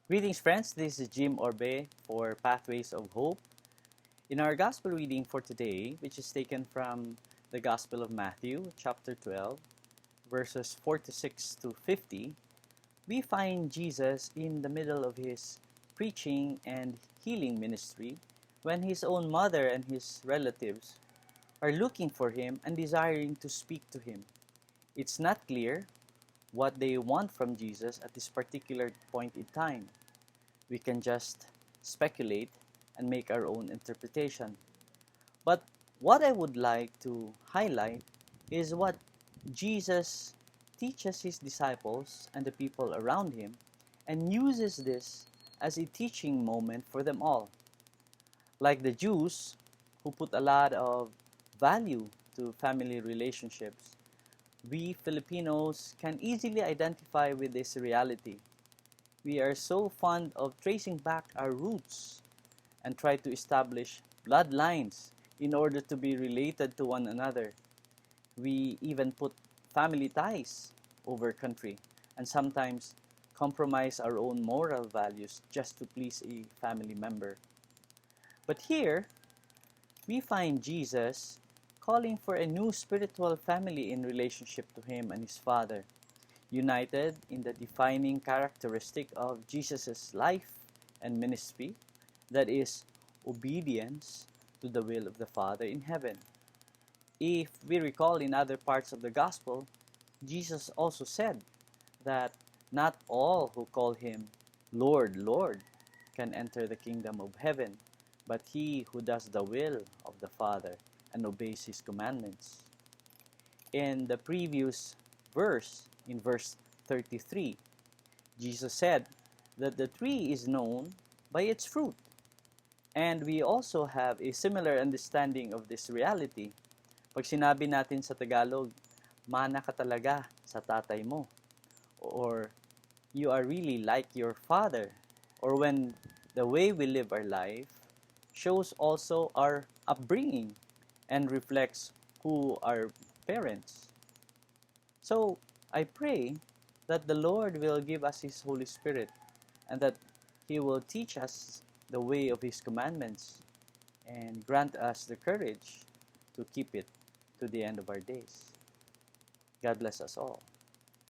Greetings, friends. This is Jim Orbe for Pathways of Hope. In our gospel reading for today, which is taken from the Gospel of Matthew, chapter 12, verses 46 to 50, we find Jesus in the middle of his preaching and healing ministry when his own mother and his relatives are looking for him and desiring to speak to him. It's not clear what they want from Jesus at this particular point in time. We can just speculate and make our own interpretation. But what I would like to highlight is what Jesus teaches his disciples and the people around him and uses this as a teaching moment for them all. Like the Jews, who put a lot of value to family relationships, we Filipinos can easily identify with this reality. We are so fond of tracing back our roots and try to establish bloodlines in order to be related to one another. We even put family ties over country and sometimes compromise our own moral values just to please a family member. But here, we find Jesus calling for a new spiritual family in relationship to him and his Father, united in the defining characteristic of Jesus' life and ministry, that is, obedience to the will of the Father in heaven. If we recall in other parts of the Gospel, Jesus also said that not all who call him Lord, Lord can enter the kingdom of heaven, but he who does the will of the Father and obeys his commandments. In the previous verse, in verse 33, Jesus said that the tree is known by its fruit. And we also have a similar understanding of this reality. Pag sinabi natin sa Tagalog, mana ka talaga sa tatay mo, or you are really like your father, or when the way we live our life shows also our upbringing and reflects who our parents. So I pray that the Lord will give us His Holy Spirit and that He will teach us the way of His commandments and grant us the courage to keep it to the end of our days. God bless us all.